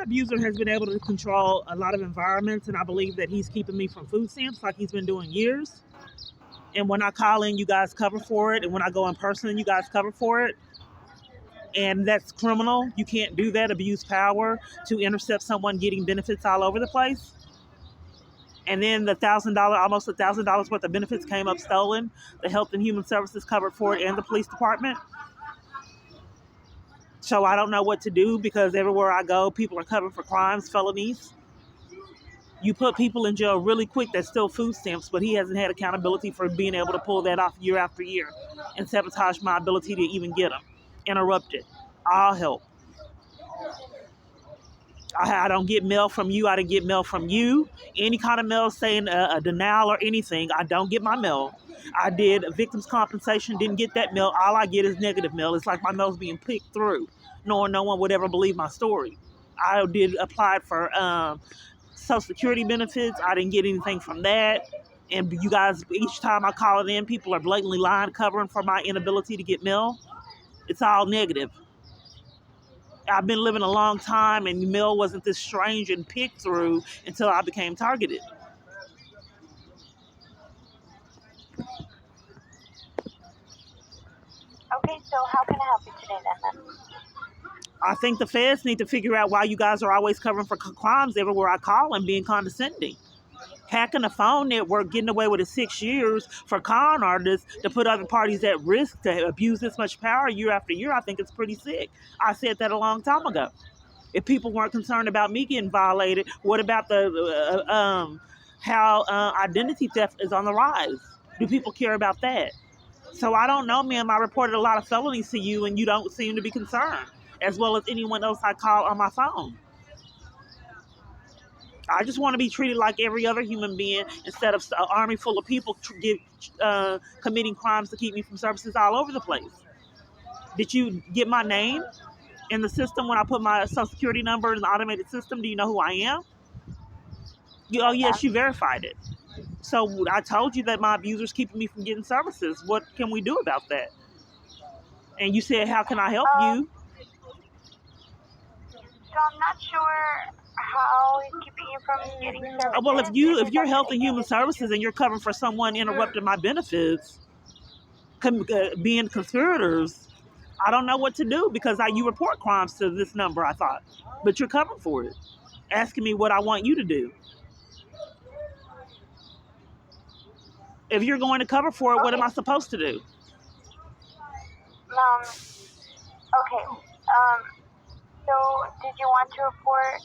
abuser has been able to control a lot of environments, and I believe that he's keeping me from food stamps like he's been doing years. And when I call in, you guys cover for it. And when I go in person, you guys cover for it. And that's criminal. You can't do that, abuse power to intercept someone getting benefits all over the place. And then the almost $1,000 worth of benefits came up stolen. The Health and Human Services covered for it, and the police department. So I don't know what to do, because everywhere I go, people are covered for crimes, felonies. You put people in jail really quick that's still food stamps, but he hasn't had accountability for being able to pull that off year after year and sabotage my ability to even get them. Interrupt it. I'll help. I don't get mail from you. I didn't get mail from you. Any kind of mail saying a denial or anything, I don't get my mail. I did victims compensation, didn't get that mail. All I get is negative mail. It's like my mail's being picked through, knowing no one would ever believe my story. I did apply for Social Security benefits. I didn't get anything from that. And you guys, each time I call it in, people are blatantly lying, covering for my inability to get mail. It's all negative. I've been living a long time, and mail wasn't this strange and picked through until I became targeted. Okay, so how can I help you today then? I think the feds need to figure out why you guys are always covering for crimes everywhere I call and being condescending. Hacking a phone network, getting away with it 6 years for con artists to put other parties at risk, to abuse this much power year after year. I think it's pretty sick. I said that a long time ago. If people weren't concerned about me getting violated, what about how identity theft is on the rise? Do people care about that? So I don't know, ma'am. I reported a lot of felonies to you, and you don't seem to be concerned, as well as anyone else I call on my phone. I just want to be treated like every other human being, instead of an army full of people committing crimes to keep me from services all over the place. Did you get my name in the system when I put my Social Security number in the automated system? Do you know who I am? Oh, yes, you verified it. So I told you that my abuser's keeping me from getting services. What can we do about that? And you said, how can I help you? So I'm not sure how he's keeping you from getting services. Well, if you're Health and Human Services and you're covering for someone interrupting my benefits, being conspirators, I don't know what to do, because you report crimes to this number, I thought. But you're covering for it, asking me what I want you to do. If you're going to cover for it, what am I supposed to do? Okay. So did you want to report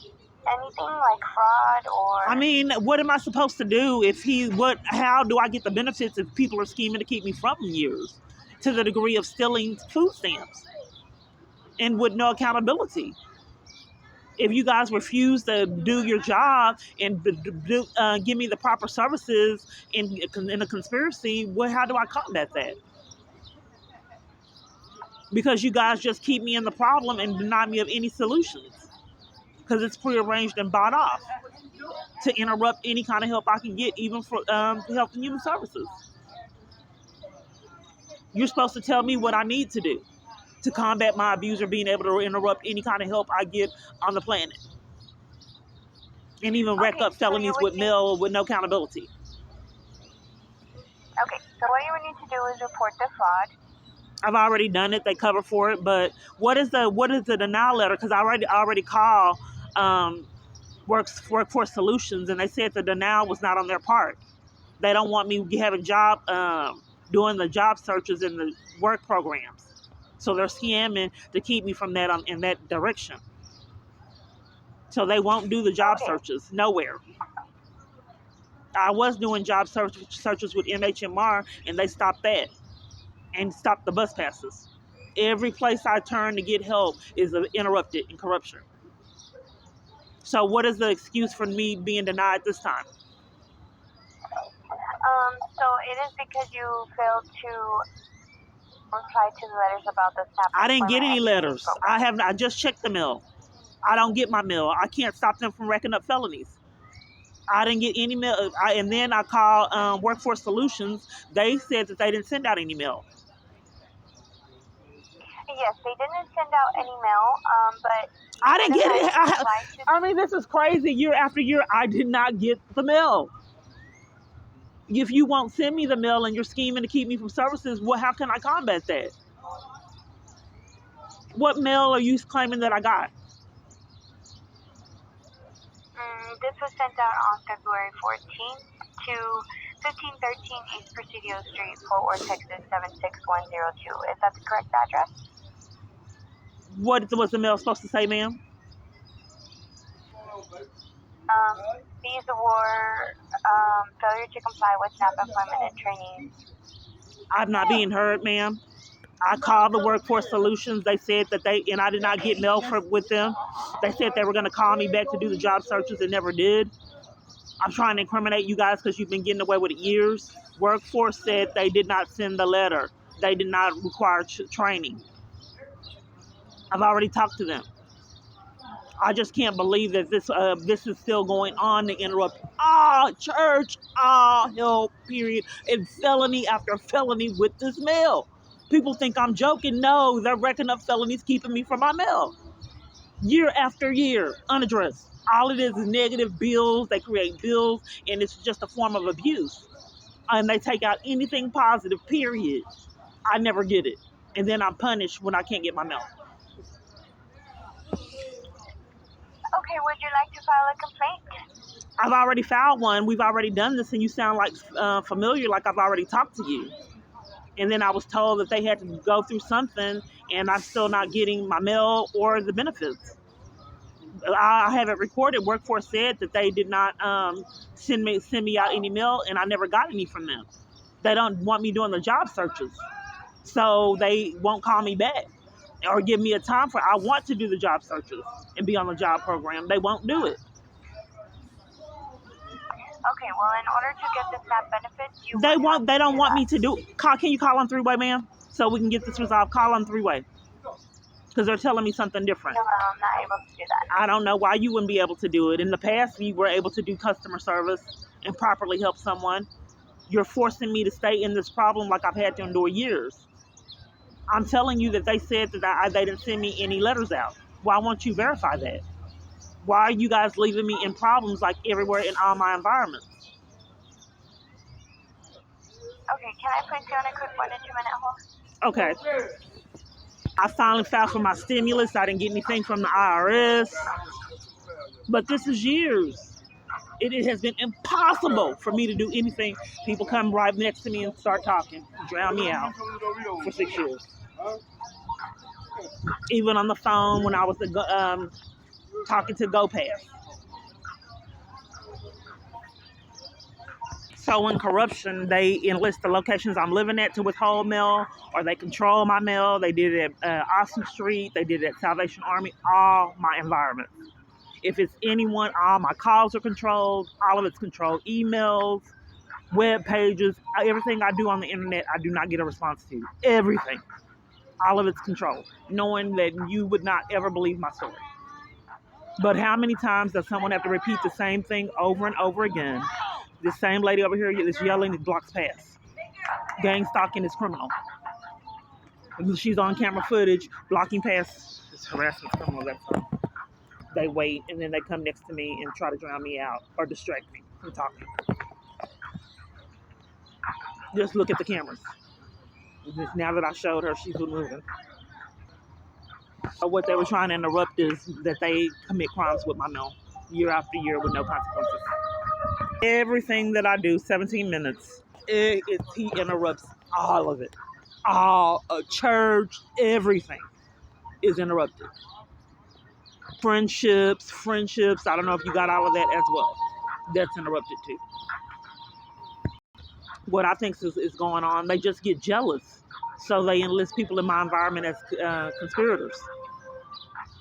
anything like fraud or? I mean, what am I supposed to do how do I get the benefits if people are scheming to keep me from years, to the degree of stealing food stamps and with no accountability? If you guys refuse to do your job and give me the proper services in a conspiracy, how do I combat that? Because you guys just keep me in the problem and deny me of any solutions, because it's prearranged and bought off to interrupt any kind of help I can get, even for Health and Human Services. You're supposed to tell me what I need to do to combat my abuser being able to interrupt any kind of help I get on the planet, and even rack up felonies with mail with no accountability. Okay, so what you would need to do is report the fraud. I've already done it. They cover for it. But what is the denial letter? Because I already called Workforce Solutions, and they said the denial was not on their part. They don't want me having doing the job searches in the work programs. So they're scamming to keep me from that in that direction. So they won't do the job searches nowhere. I was doing job searches with MHMR, and they stopped that and stopped the bus passes. Every place I turn to get help is interrupted in corruption. So what is the excuse for me being denied this time? So it is because you failed to reply to the letters about the SNAP. I didn't get any letters. I just checked the mail. I don't get my mail. I can't stop them from racking up felonies. I didn't get any mail. And then I called Workforce Solutions. They said that they didn't send out any mail. Yes, they didn't send out any mail, but I didn't get it. Decided to reply to I mean, this is crazy. Year after year, I did not get the mail. If you won't send me the mail and you're scheming to keep me from services, well, how can I combat that? What mail are you claiming that I got? This was sent out on February 14th to 1513 East Presidio Street, Fort Worth, Texas 76102. Is that the correct address? What was the mail supposed to say, ma'am? These were failure to comply with SNAP employment and training. I'm not being heard, ma'am. I called the Workforce Solutions. They said that and I did not get mail with them. They said they were going to call me back to do the job searches and never did. I'm trying to incriminate you guys because you've been getting away with it years. Workforce said they did not send the letter. They did not require training. I've already talked to them. I just can't believe that this is still going on to interrupt church, help, period, and felony after felony with this mail. People think I'm joking. No, they're racking up felonies keeping me from my mail. Year after year, unaddressed. All it is negative bills. They create bills, and it's just a form of abuse. And they take out anything positive, period. I never get it. And then I'm punished when I can't get my mail. Okay, would you like to file a complaint? I've already filed one. We've already done this, and you sound like familiar, like I've already talked to you. And then I was told that they had to go through something, and I'm still not getting my mail or the benefits. I have it recorded. Workforce said that they did not send me out any mail, and I never got any from them. They don't want me doing the job searches, so they won't call me back or give me a time for. I want to do the job searches and be on the job program. They won't do it. Okay, well, in order to get the SNAP benefits, They don't want me to do. Can you call on three-way, ma'am, so we can get this resolved? Call on three-way, because they're telling me something different. No, I'm not able to do that. I don't know why you wouldn't be able to do it. In the past, we were able to do customer service and properly help someone. You're forcing me to stay in this problem like I've had to endure years. I'm telling you that they said that they didn't send me any letters out. Why won't you verify that? Why are you guys leaving me in problems like everywhere in all my environments? Okay, can I place you on a quick 1 to 2 minute hold? Okay. I finally filed for my stimulus. I didn't get anything from the IRS. But this is years. It has been impossible for me to do anything. People come right next to me and start talking, drown me out for 6 years. Even on the phone when I was talking to GoPass. So in corruption, they enlist the locations I'm living at to withhold mail, or they control my mail. They did it at Austin Street. They did it at Salvation Army, all my environments. If it's anyone, all my calls are controlled. All of it's controlled. Emails, web pages, everything I do on the internet, I do not get a response to. Everything. All of it's controlled. Knowing that you would not ever believe my story. But how many times does someone have to repeat the same thing over and over again? This same lady over here is yelling, it blocks pass. Gang stalking is criminal. She's on camera footage, blocking pass. It's harassment criminal. That's all. They wait, and then they come next to me and try to drown me out or distract me from talking. Just look at the cameras. Now that I showed her, she's moving. What they were trying to interrupt is that they commit crimes with my mail year after year with no consequences. Everything that I do, 17 minutes, he interrupts all of it. All church, everything is interrupted. Friendships. I don't know if you got all of that as well. That's interrupted too. What I think is going on, they just get jealous. So they enlist people in my environment as conspirators.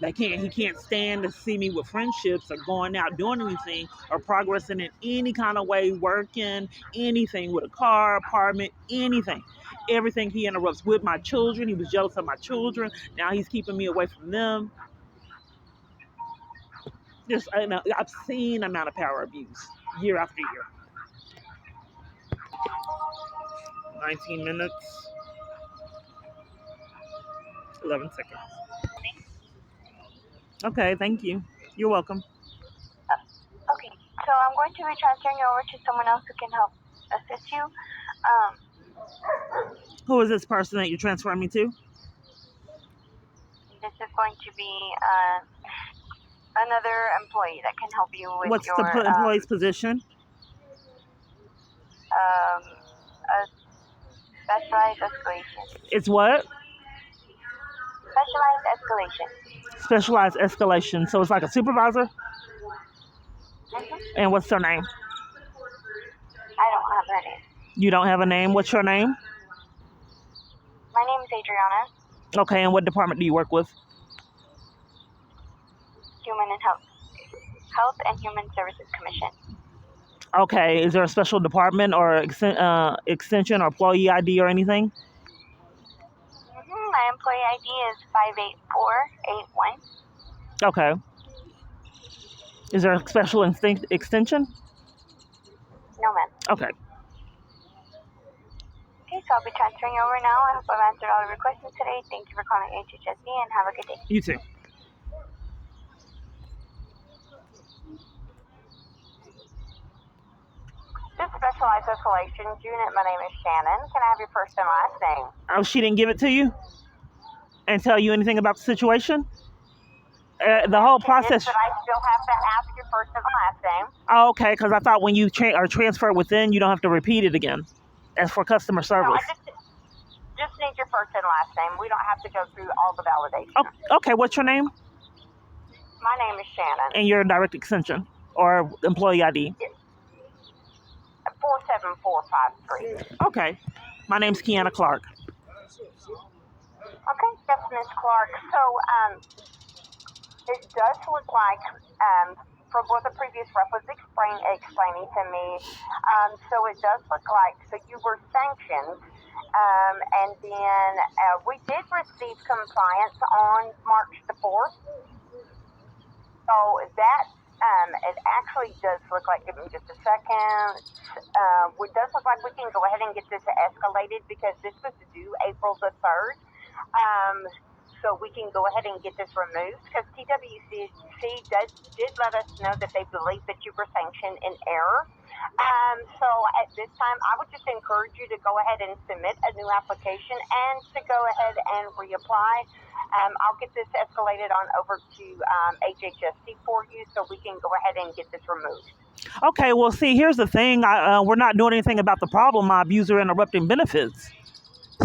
He can't stand to see me with friendships or going out doing anything or progressing in any kind of way, working, anything with a car, apartment, anything. Everything he interrupts with my children. He was jealous of my children. Now he's keeping me away from them. Just an obscene amount of power abuse year after year. 19 minutes, 11 seconds. Okay, thank you. You're welcome. Okay, so I'm going to be transferring you over to someone else who can help assist you. Who is this person that you're transferring me to? This is going to be another employee that can help you with What's the your employee's position? a specialized escalation. It's what? Specialized escalation. Specialized escalation. So it's like a supervisor? Mm-hmm. And what's their name? I don't have her name. You don't have a name. What's your name? My name is Adriana, Okay, and what department do you work with? Human and Health and Human Services Commission. Okay, is there a special department or extension or employee ID or anything? My employee ID is 58481. Okay. Is there a special extension? No, ma'am. Okay. Okay, so I'll be transferring you over now. I hope I've answered all of your questions today. Thank you for calling HHSC and have a good day. You too. This Specialized Escalations Unit, my name is Shannon. Can I have your first and last name? Oh, she didn't give it to you and tell you anything about the situation? The whole process. But I still have to ask your first and last name. Oh, okay, because I thought when you are transferred within, you don't have to repeat it again. As for customer No, service. I just need your first and last name. We don't have to go through all the validation. Oh, okay, what's your name? My name is Shannon. And your direct extension or employee ID? 47453. Okay. My name's Kiana Clark. Okay, that's Miss Clark. So, it does look like, from what the previous rep was explaining to me, so it does look like, so you were sanctioned, and then we did receive compliance on March the 4th. So that, it actually does look like, give me just a second, it does look like we can go ahead and get this escalated because this was due April the 3rd. So we can go ahead and get this removed because TWCC did let us know that they believe that you were sanctioned in error. So at this time, I would just encourage you to go ahead and submit a new application and to go ahead and reapply. I'll get this escalated on over to HHSC for you so we can go ahead and get this removed. Okay, well, see, here's the thing. We're not doing anything about the problem, my abuser interrupting benefits.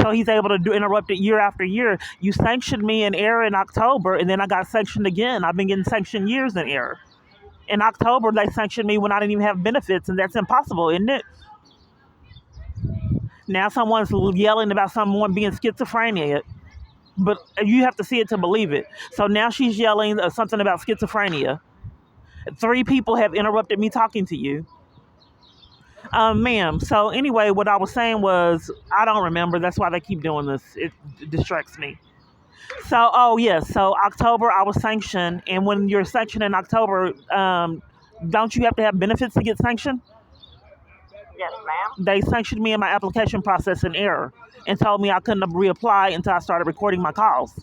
So he's able to interrupt it year after year. You sanctioned me in error in October, and then I got sanctioned again. I've been getting sanctioned years in error. In October, they sanctioned me when I didn't even have benefits, and that's impossible, isn't it? Now someone's yelling about someone being schizophrenia, but you have to see it to believe it. So now she's yelling something about schizophrenia. 3 people have interrupted me talking to you. Ma'am. So anyway, what I was saying was, I don't remember. That's why they keep doing this. It distracts me. So, oh yes. So October, I was sanctioned, and when you're sanctioned in October, don't you have to have benefits to get sanctioned? Yes, ma'am. They sanctioned me in my application process in error and told me I couldn't reapply until I started recording my calls.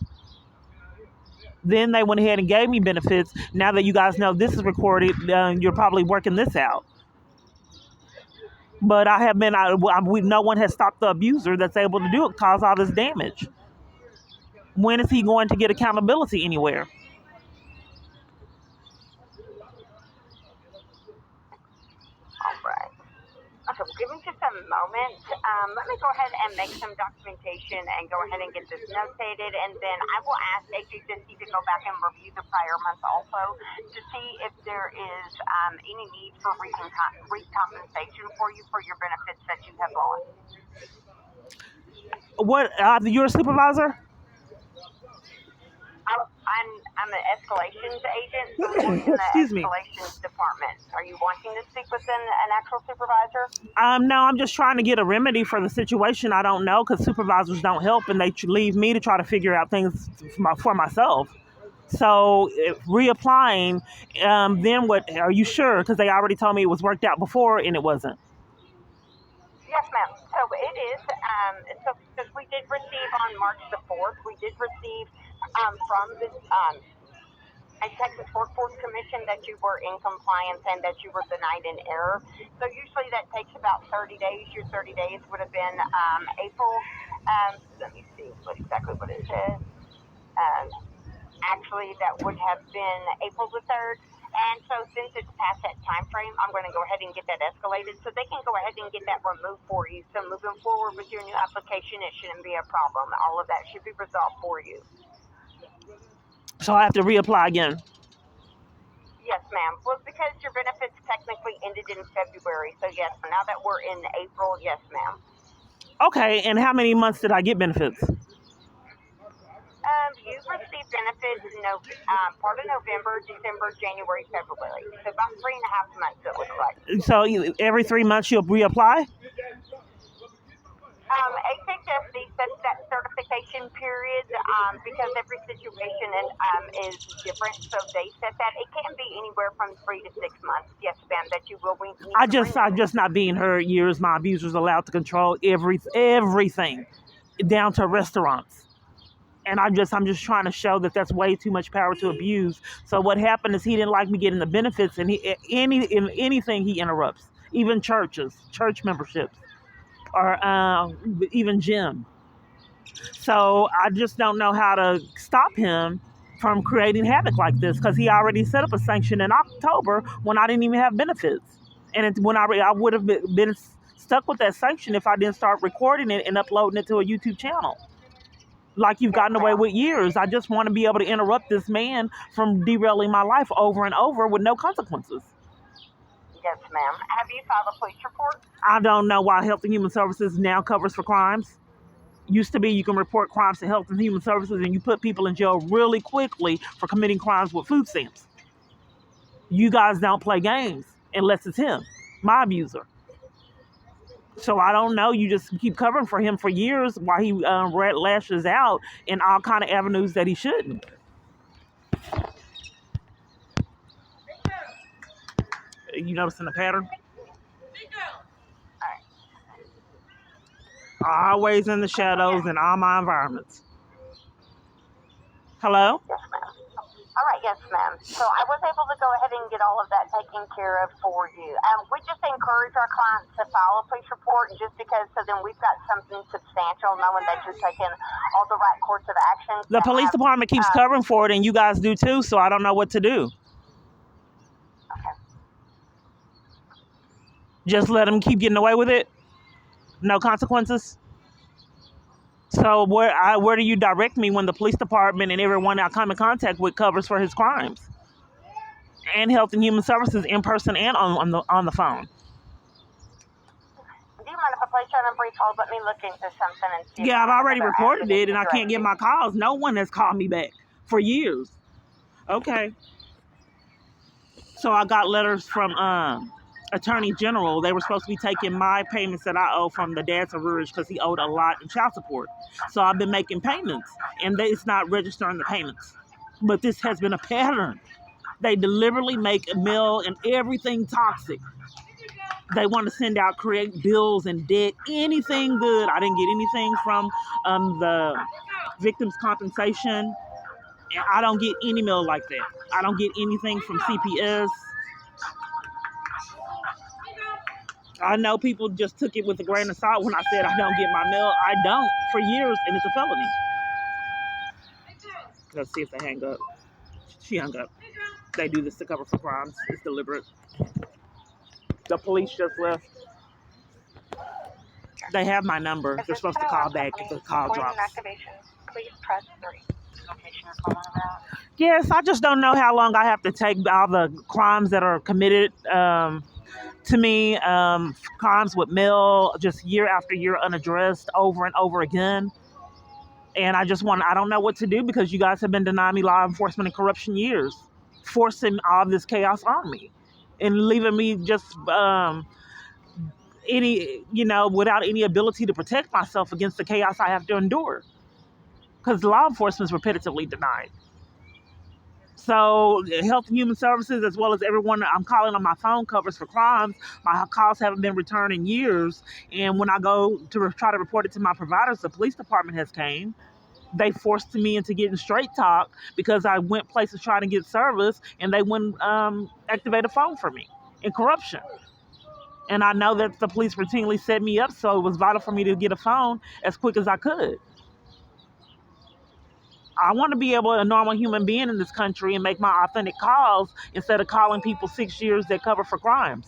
Then they went ahead and gave me benefits. Now that you guys know this is recorded, you're probably working this out. But I have been, no one has stopped the abuser that's able to do it, cause all this damage. When is he going to get accountability anywhere? All right. Okay, well, give me just a moment. Let me go ahead and make some documentation and go ahead and get this notated, and then I will ask HHSC to go back and review the prior months also to see if there is any need for recompensation for you for your benefits that you have lost. What? You're a supervisor? I'm an escalations agent, so I'm working in the Excuse me. escalations department. Are you wanting to speak with an actual supervisor? No, I'm just trying to get a remedy for the situation. I don't know because supervisors don't help and they leave me to try to figure out things for myself. So reapplying, then what? Are you sure? Because they already told me it was worked out before and it wasn't. Yes, ma'am. So it is. So because we did receive on March the 4th, we did receive from the and Texas Workforce Commission that you were in compliance and that you were denied in error. So usually that takes about 30 days. Your 30 days would have been April. Let me see exactly what it says. Um, Actually, that would have been April the 3rd. And so since it's past that time frame, I'm going to go ahead and get that escalated so they can go ahead and get that removed for you. So moving forward with your new application, it shouldn't be a problem. All of that should be resolved for you. So I have to reapply again. Yes, ma'am. Well, because your benefits technically ended in February. So yes, now that we're in April, yes, ma'am. Okay, and how many months did I get benefits? You received benefits in part of November, December, January, February. So about 3.5 months, it looks like. So every 3 months you'll reapply? HHSD sets that certification period because every situation is different. So they set that. It can be anywhere from 3 to 6 months. Yes, ma'am, that you will need to I'm just not being heard years. My abuser's allowed to control everything, down to restaurants. And I'm just trying to show that that's way too much power to abuse. So what happened is he didn't like me getting the benefits, and anything he interrupts, even church memberships, or even gym. So I just don't know how to stop him from creating havoc like this, because he already set up a sanction in October when I didn't even have benefits, and when I would have been stuck with that sanction if I didn't start recording it and uploading it to a YouTube channel. Like you've gotten away with years. I just want to be able to interrupt this man from derailing my life over and over with no consequences. Yes, ma'am. Have you filed a police report? I don't know why Health and Human Services now covers for crimes. Used to be you can report crimes to Health and Human Services and you put people in jail really quickly for committing crimes with food stamps. You guys don't play games unless it's him, my abuser. So I don't know. You just keep covering for him for years while he lashes out in all kind of avenues that he shouldn't. You noticing the pattern? Always in the shadows in all my environments. Hello? Yes, ma'am. All right, yes, ma'am. So I was able to go ahead and get all of that taken care of for you. We just encourage our clients to file a police report just because so then we've got something substantial knowing that you're taking all the right course of action. The police department keeps covering for it and you guys do too, so I don't know what to do. Okay. Just let him keep getting away with it? No consequences? So where do you direct me when the police department and everyone I come in contact with covers for his crimes? And Health and Human Services in person and on the phone. Do you mind if I place you on a brief hold? Let me look into something and see. Yeah, I've already reported it and I can't get my calls. No one has called me back for years. Okay. So I got letters from Attorney General. They were supposed to be taking my payments that I owe from the dad's arrearage because he owed a lot in child support. So I've been making payments and it's not registering the payments. But this has been a pattern. They deliberately make mail and everything toxic. They want to send out, create bills and debt, anything good. I didn't get anything from the victim's compensation. And I don't get any mail like that. I don't get anything from CPS. I know people just took it with a grain of salt when I said I don't get my mail. I don't for years, and it's a felony. Let's see if they hang up. She hung up. They do this to cover for crimes. It's deliberate. The police just left. They have my number. They're supposed to call back if the call drops. Please press 3. Yes, I just don't know how long I have to take all the crimes that are committed to me, crimes with mail, just year after year unaddressed over and over again. And I don't know what to do because you guys have been denying me law enforcement and corruption years, forcing all this chaos on me and leaving me just without any ability to protect myself against the chaos I have to endure because law enforcement is repetitively denied. So Health and Human Services, as well as everyone I'm calling on my phone covers for crimes, my calls haven't been returned in years. And when I go to try to report it to my providers, the police department has came. They forced me into getting straight talk because I went places trying to get service, and they wouldn't activate a phone for me. And corruption. And I know that the police routinely set me up, so it was vital for me to get a phone as quick as I could. I want to be able, a normal human being in this country, and make my authentic calls instead of calling people 6 years that cover for crimes.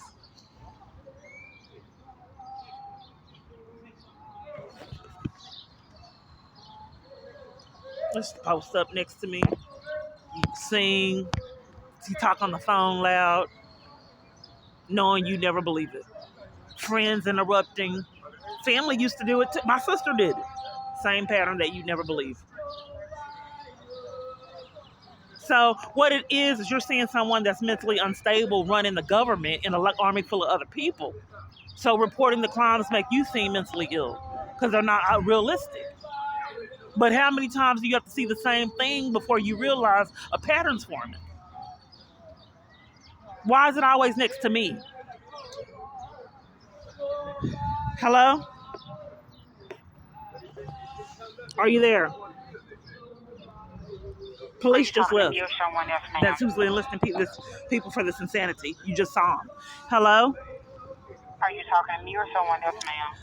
Let's post up next to me. You sing, you talk on the phone loud, knowing you never believe it. Friends interrupting. Family used to do it too. My sister did it. Same pattern that you never believe. So what it is you're seeing someone that's mentally unstable running the government in an army full of other people. So reporting the crimes make you seem mentally ill because they're not realistic. But how many times do you have to see the same thing before you realize a pattern's forming? Why is it always next to me? Hello? Are you there? Police just left. That's who's enlisting people for this insanity. You just saw them. Hello? Are you talking to me or someone else, ma'am?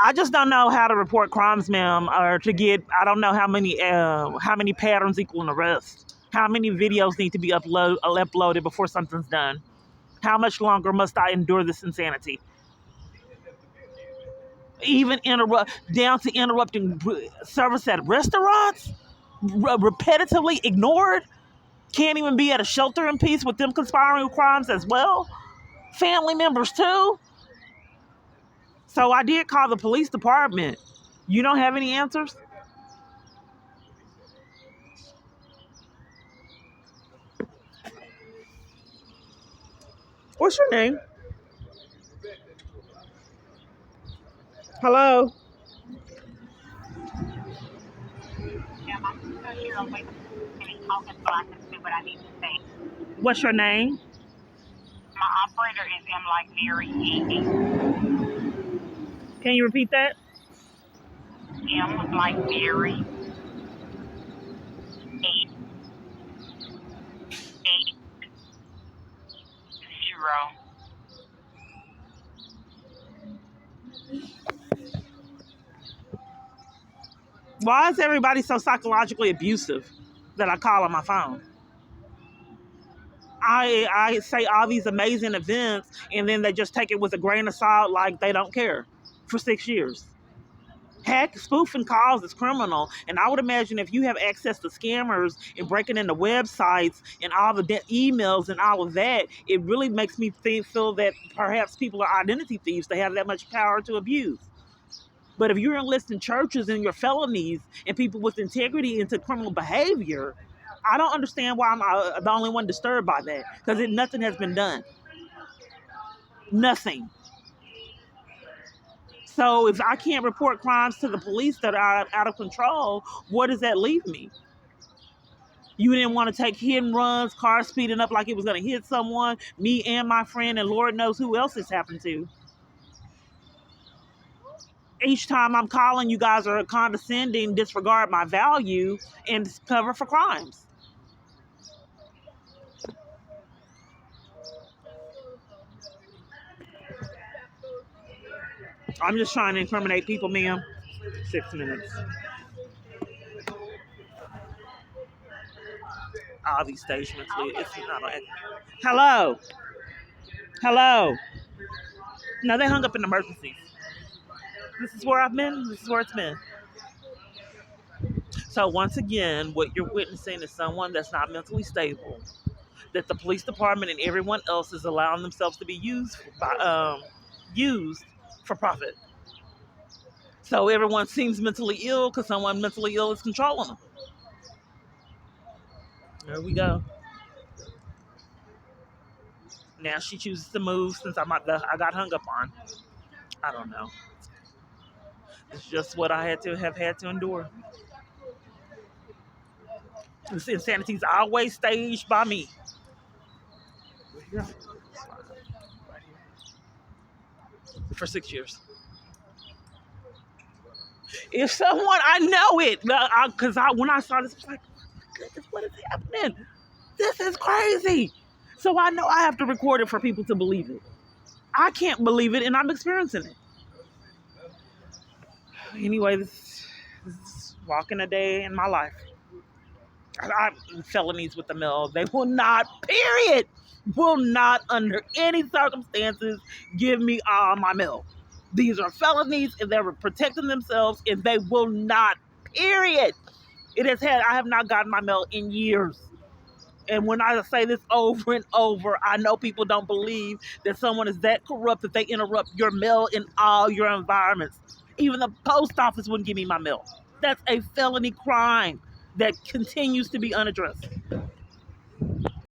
I just don't know how to report crimes, ma'am, or to get. I don't know how many patterns equal an arrest. How many videos need to be uploaded before something's done? How much longer must I endure this insanity? Even down to interrupting service at restaurants, repetitively ignored. Can't even be at a shelter in peace with them conspiring with crimes as well. Family members too. So I did call the police department. You don't have any answers? What's your name? Hello? Ma'am, I'm still here. I'm waiting for you talking so I can see what I need to say. What's your name? My operator is M like Mary. Can you repeat that? M like Mary. 880. Why is everybody so psychologically abusive that I call on my phone? I say all these amazing events, and then they just take it with a grain of salt like they don't care for 6 years. Heck, spoofing calls is criminal, and I would imagine if you have access to scammers and breaking into websites and all the emails and all of that, it really makes me feel that perhaps people are identity thieves. They have that much power to abuse. But if you're enlisting churches and your felonies and people with integrity into criminal behavior, I don't understand why I'm the only one disturbed by that, because nothing has been done. Nothing. So if I can't report crimes to the police that are out of control, where does that leave me? You didn't want to take hit and runs, cars speeding up like it was going to hit someone, me and my friend, and Lord knows who else it's happened to. Each time I'm calling, you guys are condescending, disregard my value, and cover for crimes. I'm just trying to incriminate people, ma'am. 6 minutes. All these statements. It's not like, hello. Hello. No, they hung up in emergencies. This is where I've been. This is where it's been. So once again, what you're witnessing is someone that's not mentally stable, that the police department and everyone else is allowing themselves to be used for profit. So everyone seems mentally ill because someone mentally ill is controlling them. There we go. Now she chooses to move since I got hung up on. I don't know. It's just what I had to endure. This insanity is always staged by me. For 6 years. If someone, I know it, because when I saw this, I was like, goodness, what is happening? This is crazy. So I know I have to record it for people to believe it. I can't believe it, and I'm experiencing it. Anyway, this is walking a day in my life. Felonies with the mail. They will not, period, will not under any circumstances give me my mail. These are felonies and they're protecting themselves and they will not, period. I have not gotten my mail in years. And when I say this over and over, I know people don't believe that someone is that corrupt that they interrupt your mail in all your environments. Even the post office wouldn't give me my mail. That's a felony crime that continues to be unaddressed.